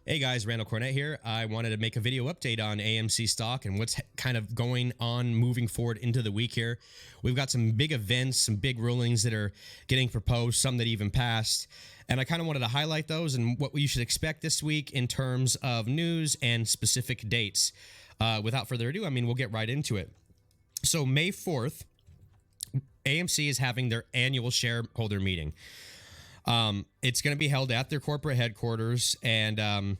Hey guys, Randall Cornett here. I wanted to make a video update on AMC stock and what's kind of going on moving forward into the week here. We've got some big events, some big rulings that are getting proposed, some that even passed. And I kind of wanted to highlight those and what you should expect this week in terms of news and specific dates. Without further ado, we'll get right into it. So May 4th, AMC is having their annual shareholder meeting. It's going to be held at their corporate headquarters, and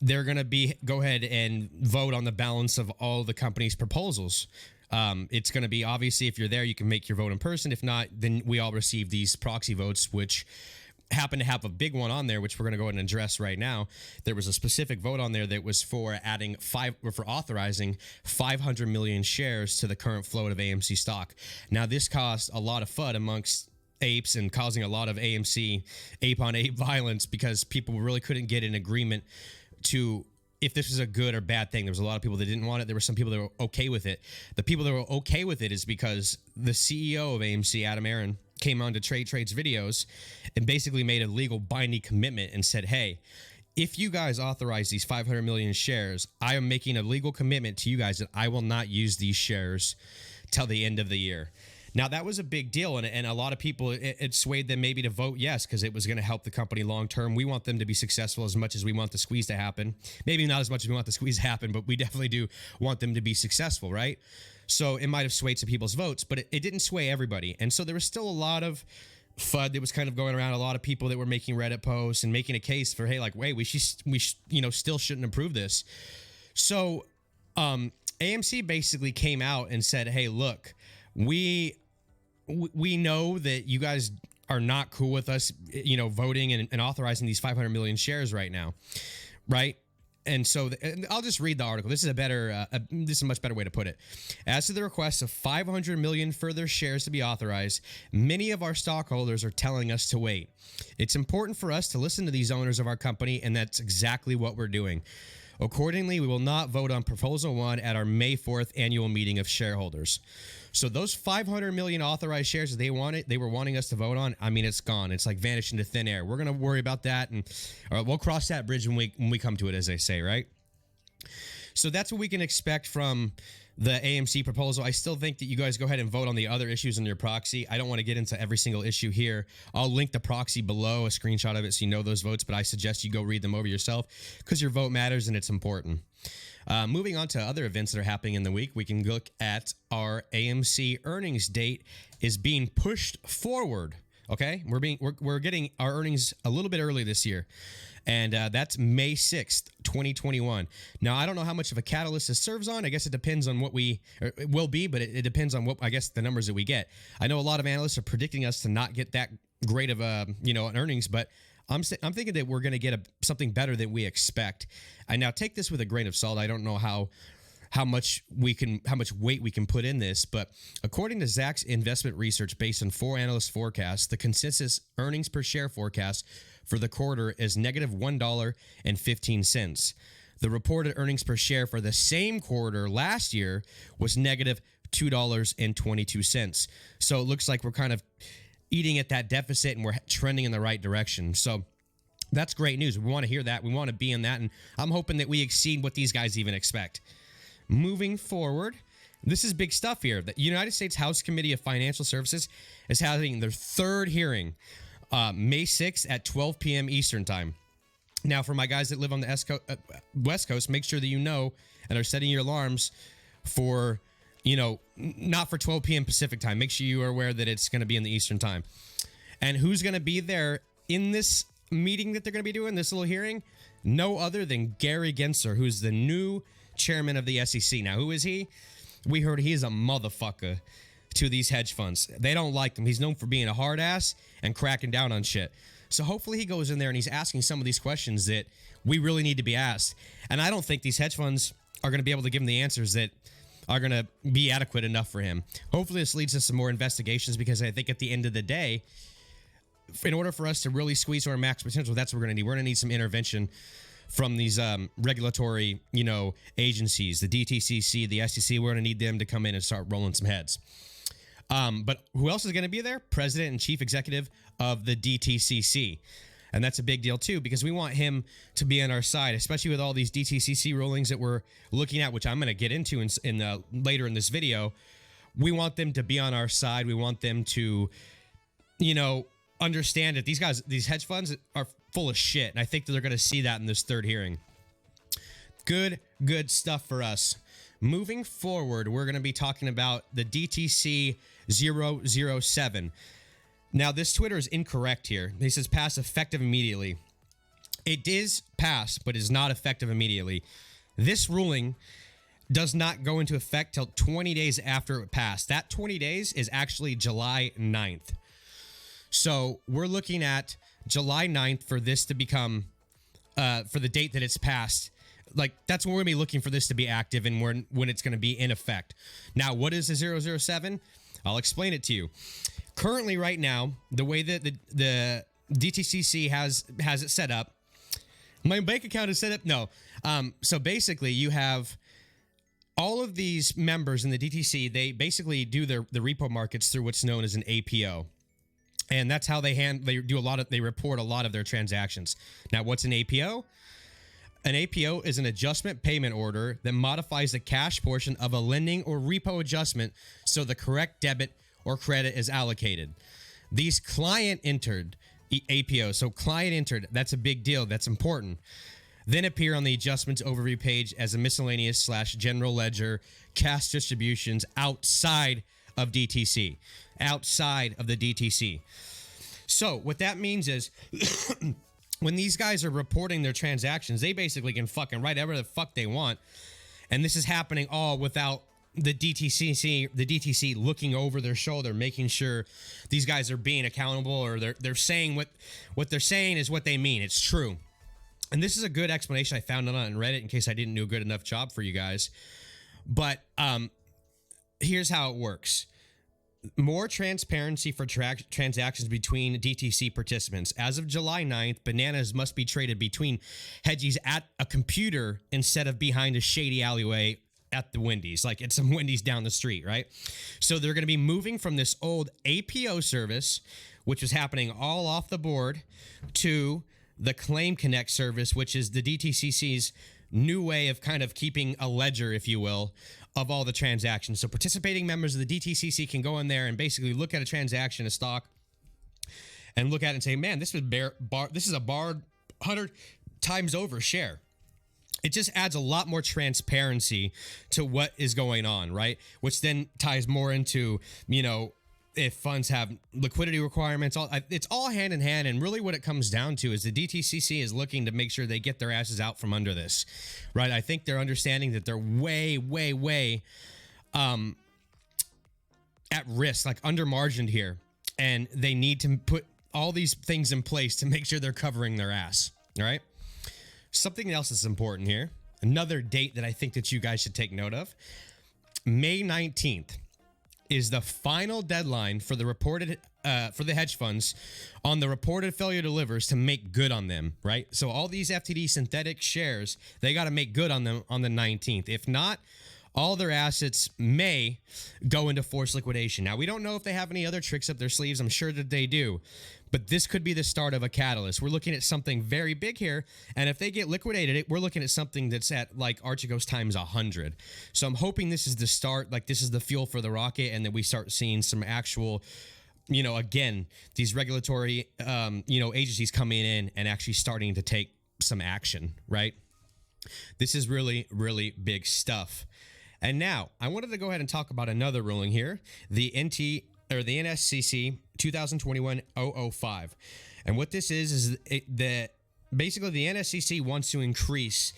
they're going to go ahead and vote on the balance of all the company's proposals. It's going to be, obviously, if you're there, you can make your vote in person. If not, then we all receive these proxy votes, which happen to have a big one on there, which we're going to go ahead and address right now. There was a specific vote on there that was for authorizing 500 million shares to the current float of AMC stock. Now, this caused a lot of FUD amongst apes and causing a lot of AMC ape-on-ape violence because people really couldn't get an agreement to if this was a good or bad thing. There was a lot of people that didn't want it. There were some people that were okay with it. The people that were okay with it is because the CEO of AMC, Adam Aron, came on to Trade's videos and basically made a legal binding commitment and said, hey, if you guys authorize these 500 million shares, I am making a legal commitment to you guys that I will not use these shares till the end of the year. Now, that was a big deal, and a lot of people, it swayed them maybe to vote yes because it was going to help the company long term. We want them to be successful as much as we want the squeeze to happen. Maybe not as much as we want the squeeze to happen, but we definitely do want them to be successful, right? So it might have swayed some people's votes, but it didn't sway everybody. And so there was still a lot of FUD that was kind of going around, a lot of people that were making Reddit posts and making a case for, hey, like, wait, we still shouldn't approve this. So AMC basically came out and said, hey, look, we know that you guys are not cool with us, voting and authorizing these 500 million shares right now, right? And so I'll just read the article. This is a much better way to put it. As to the request of 500 million further shares to be authorized, many of our stockholders are telling us to wait. It's important for us to listen to these owners of our company, and that's exactly what we're doing. Accordingly, we will not vote on Proposal 1 at our May 4th annual meeting of shareholders. So those 500 million authorized shares that they were wanting us to vote on, it's gone. It's like vanished into thin air. We're going to worry about that, and we'll cross that bridge when we come to it, as they say, right? So that's what we can expect from the AMC proposal. I still think that you guys go ahead and vote on the other issues in your proxy. I don't want to get into every single issue here. I'll link the proxy below, a screenshot of it, so you know those votes, but I suggest you go read them over yourself because your vote matters and it's important. Moving on to other events that are happening in the week, we can look at our AMC earnings date is being pushed forward. Okay, we're getting our earnings a little bit early this year, and that's May 6th, 2021. Now, I don't know how much of a catalyst this serves on. I guess it depends on it will be, but it depends on what, I guess, the numbers that we get. I know a lot of analysts are predicting us to not get that great of an earnings, but I'm thinking that we're going to get something better than we expect. I now take this with a grain of salt. I don't know how much weight we can put in this, but according to Zacks investment research based on 4 analyst forecasts, the consensus earnings per share forecast for the quarter is negative $1.15. The reported earnings per share for the same quarter last year was negative $2.22. So it looks like we're kind of eating at that deficit and we're trending in the right direction. So that's great news. We want to hear that. We want to be in that, and I'm hoping that we exceed what these guys even expect. Moving forward, this is big stuff here. The United States House Committee of Financial Services is having their third hearing May 6th at 12 p.m. Eastern Time. Now, for my guys that live on the West Coast, make sure that you know and are setting your alarms for, not for 12 p.m. Pacific Time. Make sure you are aware that it's going to be in the Eastern Time. And who's going to be there in this meeting that they're going to be doing, this little hearing? No other than Gary Gensler, who's the new chairman of the SEC. Now, who is he? We heard he's a motherfucker to these hedge funds. They don't like him. He's known for being a hard ass and cracking down on shit. So hopefully he goes in there and he's asking some of these questions that we really need to be asked. And I don't think these hedge funds are going to be able to give him the answers that are going to be adequate enough for him. Hopefully this leads to some more investigations, because I think at the end of the day, in order for us to really squeeze our max potential, that's what we're going to need. We're going to need some intervention from these regulatory, agencies, the DTCC, the SEC. We're going to need them to come in and start rolling some heads. But who else is going to be there? President and Chief Executive of the DTCC. And that's a big deal too, because we want him to be on our side, especially with all these DTCC rulings that we're looking at, which I'm going to get into in later in this video. We want them to be on our side. We want them to, understand that these hedge funds are full of shit. And I think that they're going to see that in this third hearing. Good stuff for us. Moving forward, we're going to be talking about the DTC 007. Now, this Twitter is incorrect here. It says pass effective immediately. It is passed, but is not effective immediately. This ruling does not go into effect till 20 days after it passed. That 20 days is actually July 9th. So we're looking at July 9th for this to become, for the date that it's passed. Like, that's when we're going to be looking for this to be active and when it's going to be in effect. Now, what is the 007? I'll explain it to you. Currently, right now, the way that the DTCC has it set up, my bank account is set up. No. So basically, you have all of these members in the DTC. They basically do the repo markets through what's known as an APO. And that's how they report a lot of their transactions. Now, what's an APO? An APO is an adjustment payment order that modifies the cash portion of a lending or repo adjustment so the correct debit or credit is allocated. These client entered APOs, so client entered, that's a big deal, that's important, then appear on the adjustments overview page as a miscellaneous / general ledger cash distributions outside of DTC, outside of the DTC. So what that means is when these guys are reporting their transactions, they basically can fucking write whatever the fuck they want. And this is happening all without the DTC looking over their shoulder, making sure these guys are being accountable, or they're saying what they're saying is what they mean. It's true. And this is a good explanation I found on Reddit in case I didn't do a good enough job for you guys. But here's how it works. More transparency for transactions between DTC participants. As of July 9th, bananas must be traded between hedgies at a computer instead of behind a shady alleyway at the Wendy's, like at some Wendy's down the street, right? So they're going to be moving from this old APO service, which was happening all off the board, to the Claim Connect service, which is the DTCC's new way of kind of keeping a ledger, if you will, of all the transactions. So participating members of the DTCC can go in there and basically look at a transaction, a stock, and look at it and say, man, this is a barred 100 times over share. It just adds a lot more transparency to what is going on, right? Which then ties more into, if funds have liquidity requirements. It's all hand in hand, and really what it comes down to is the DTCC is looking to make sure they get their asses out from under this, right? I think they're understanding that they're way at risk, like under-margined here, and they need to put all these things in place to make sure they're covering their ass, all right? Something else that's important here, another date that I think that you guys should take note of, May 19th. Is the final deadline for the reported for the hedge funds on the reported failure delivers to make good on them, right? So all these FTD synthetic shares, they got to make good on them on the 19th. If not, all their assets may go into forced liquidation. Now, we don't know if they have any other tricks up their sleeves. I'm sure that they do. But this could be the start of a catalyst. We're looking at something very big here. And if they get liquidated, we're looking at something that's at like Archegos times 100. So I'm hoping this is the start, like this is the fuel for the rocket, and that we start seeing some actual, again, these regulatory, agencies coming in and actually starting to take some action, right? This is really, really big stuff. And now I wanted to go ahead and talk about another ruling here, the NSCC 2021-005. And what this is that basically the NSCC wants to increase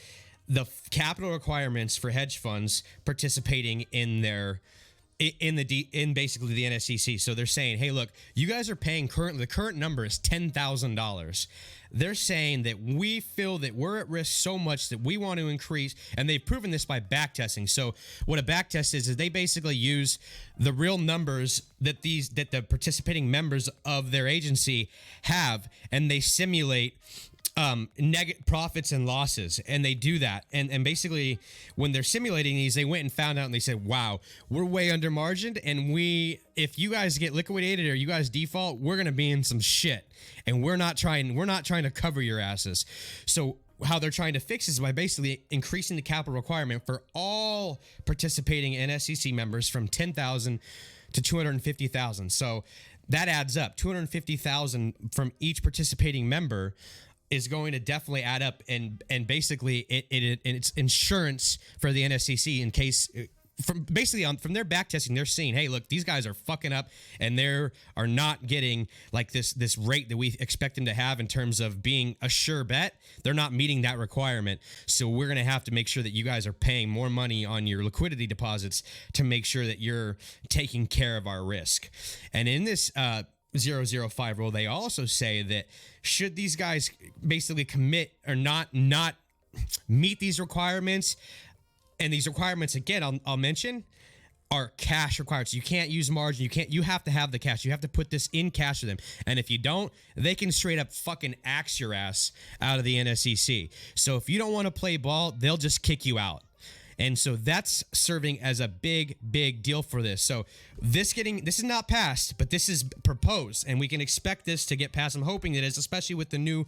the capital requirements for hedge funds participating in basically the NSCC. So they're saying, hey, look, you guys are paying the current number is $10,000. They're saying that we feel that we're at risk so much that we want to increase, and they've proven this by backtesting. So what a backtest is they basically use the real numbers that the participating members of their agency have, and they simulate negative profits and losses, and they do that. And basically, when they're simulating these, they went and found out, and they said, wow, we're way under margined, and if you guys get liquidated or you guys default, we're going to be in some shit. and we're not trying to cover your asses. So how they're trying to fix is by basically increasing the capital requirement for all participating NSCC members from 10,000 to 250,000. So that adds up. 250,000 from each participating member is going to definitely add up, and basically it's insurance for the NSCC in case from their back testing, they're seeing, hey, look, these guys are fucking up and are not getting like this rate that we expect them to have in terms of being a sure bet. They're not meeting that requirement. So we're going to have to make sure that you guys are paying more money on your liquidity deposits to make sure that you're taking care of our risk. And in this 005 rule, they also say that should these guys basically commit or not meet these requirements, and these requirements, again, I'll mention, are cash required. So you can't use margin. You have to have the cash. You have to put this in cash to them. And if you don't, they can straight up fucking axe your ass out of the NSCC. So if you don't want to play ball, they'll just kick you out. And so that's serving as a big, big deal for this. So this is not passed, but this is proposed, and we can expect this to get passed. I'm hoping it is, especially with the new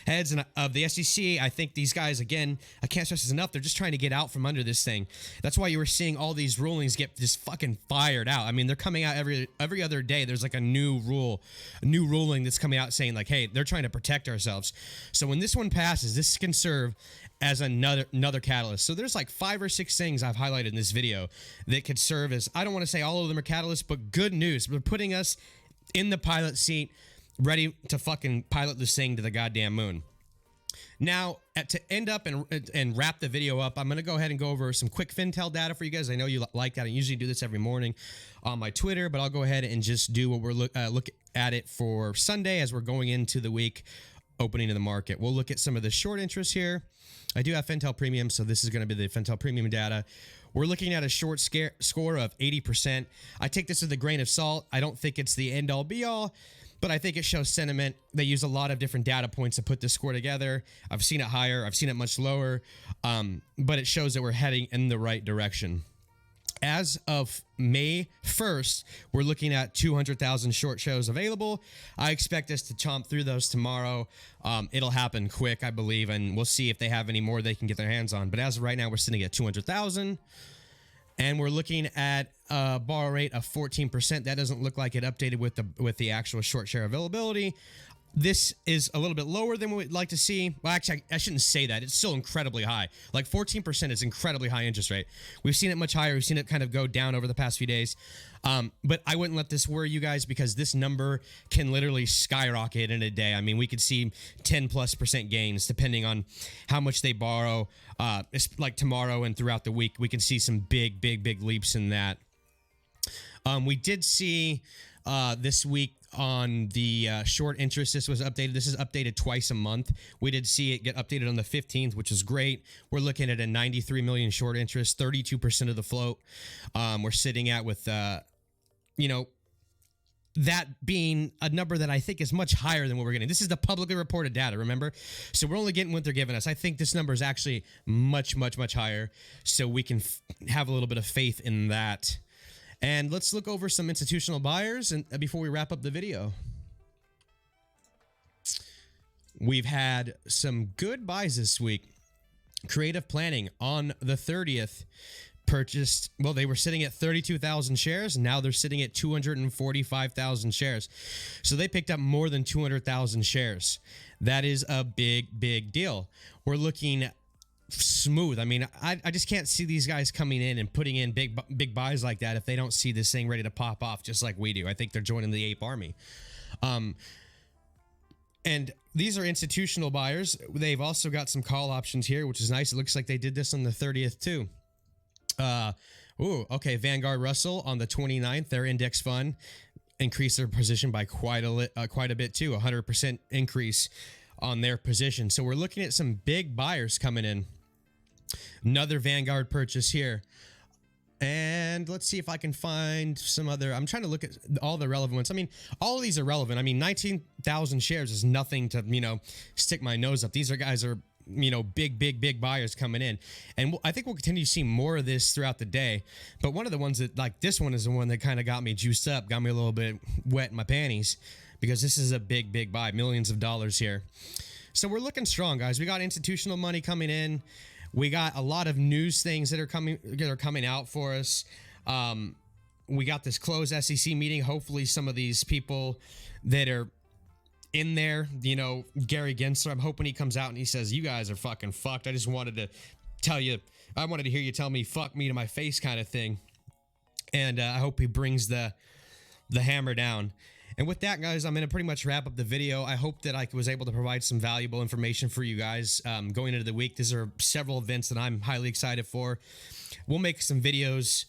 heads of the SEC. I think these guys, again, I can't stress this enough, they're just trying to get out from under this thing. That's why you were seeing all these rulings get just fucking fired out. I mean, they're coming out every other day. There's like a new ruling that's coming out saying like, hey, they're trying to protect ourselves. So when this one passes, this can serve as another catalyst. So there's like 5 or 6 things I've highlighted in this video that could serve as, I don't want to say all of them are catalysts, but good news. They're putting us in the pilot seat, ready to fucking pilot this thing to the goddamn moon. Now, to end up and wrap the video up, I'm going to go ahead and go over some quick Fintel data for you guys. I know you like that. I usually do this every morning on my Twitter, but I'll go ahead and just do what we're look at it for Sunday as we're going into the week opening of the market. We'll look at some of the short interest here. I do have Fintel Premium, so this is going to be the Fintel Premium data. We're looking at a short score of 80%. I take this with a grain of salt. I don't think it's the end-all, be-all, but I think it shows sentiment. They use a lot of different data points to put this score together. I've seen it higher. I've seen it much lower, but it shows that we're heading in the right direction. As of May 1st, we're looking at 200,000 short shows available. I expect us to chomp through those tomorrow. It'll happen quick, I believe, and we'll see if they have any more they can get their hands on. But as of right now, we're sitting at 200,000, and we're looking at a borrow rate of 14%. That doesn't look like it updated with the actual short share availability. This is a little bit lower than what we'd like to see. Well, actually, I shouldn't say that. It's still incredibly high. Like 14% is incredibly high interest rate. We've seen it much higher. We've seen it kind of go down over the past few days. But I wouldn't let this worry you guys because this number can literally skyrocket in a day. I mean, we could see 10+% gains depending on how much they borrow. It's like tomorrow and throughout the week, we can see some big, big, big leaps in that. We did see this week on the short interest, this was updated. This is updated twice a month. We did see it get updated on the 15th, which is great. We're looking at a 93 million short interest, 32% of the float. We're sitting at with, you know, that being a number that I think is much higher than what we're getting. This is the publicly reported data, remember? So we're only getting what they're giving us. I think this number is actually much, much, much higher. So we can have a little bit of faith in that. And let's look over some institutional buyers and before we wrap up the video. We've had some good buys this week. Creative Planning on the 30th purchased, well, they were sitting at 32,000 shares. Now they're sitting at 245,000 shares. So they picked up more than 200,000 shares. That is a big, big deal. We're looking at smooth. I mean, I just can't see these guys coming in and putting in big buys like that if they don't see this thing ready to pop off just like we do. I think they're joining the ape army. And these are institutional buyers. They've also got some call options here, which is nice. It looks like they did this on the 30th too. Okay. Vanguard Russell on the 29th, their index fund increased their position by quite a bit too, 100% increase on their position. So we're looking at some big buyers coming in. Another Vanguard purchase here. And let's see if I can find some other. I'm trying to look at all the relevant ones. I mean, all of these are relevant. I mean, 19,000 shares is nothing to, you know, stick my nose up. These guys are, you know, big buyers coming in. And I think we'll continue to see more of this throughout the day. But one of the ones that, like this one is the one that kind of got me juiced up, got me a little bit wet in my panties. because this is a big buy, millions of dollars here. So we're looking strong, guys. We got institutional money coming in. We got a lot of news things that are coming out for us. We got this closed SEC meeting. Hopefully some of these people that are in there, you know, Gary Gensler, I'm hoping he comes out and he says, you guys are fucking fucked. I just wanted to tell you, I wanted to hear you tell me fuck me to my face kind of thing. And I hope he brings the hammer down. And with that, guys, I'm going to pretty much wrap up the video. I hope that I was able to provide some valuable information for you guys going into the week. These are several events that I'm highly excited for. We'll make some videos.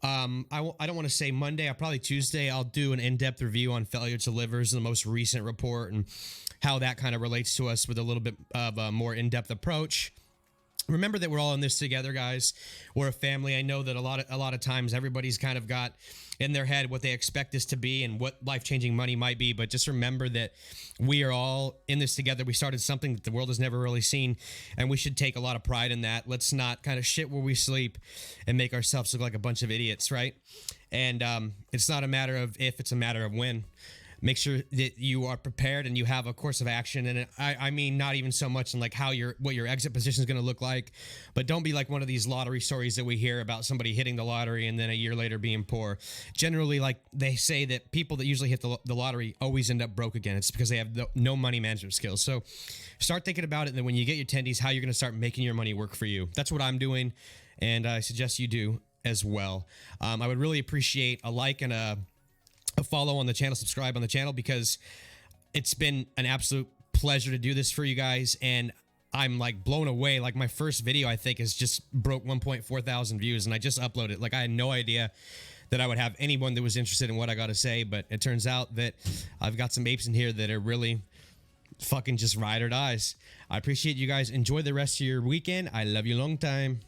I don't want to say Monday. Probably Tuesday. I'll do an in-depth review on failure to livers, the most recent report, and how that kind of relates to us with a little bit of a more in-depth approach. Remember that we're all in this together, guys. We're a family. I know that a lot of times everybody's kind of got in their head what they expect this to be and what life-changing money might be, but just remember that we are all in this together. We started something that the world has never really seen, and we should take a lot of pride in that. Let's not kind of shit where we sleep and make ourselves look like a bunch of idiots, right? And it's not a matter of if, it's a matter of when. Make sure that you are prepared and you have a course of action. And I mean, not even so much in like what your exit position is going to look like, but don't be like one of these lottery stories that we hear about somebody hitting the lottery and then a year later being poor. Generally, like they say that people that usually hit the lottery always end up broke again. It's because they have no money management skills. So start thinking about it. And then when you get your tendies, how you're going to start making your money work for you. That's what I'm doing. And I suggest you do as well. I would really appreciate a like and a follow on the channel, subscribe on the channel, because it's been an absolute pleasure to do this for you guys. And I'm like blown away. Like my first video, I think, has just broke 1.4 thousand views, and I just uploaded. Like I had no idea that I would have anyone that was interested in what I got to say, but it turns out that I've got some apes in here that are really fucking just ride or dies. I appreciate you guys. Enjoy the rest of your weekend. I love you long time.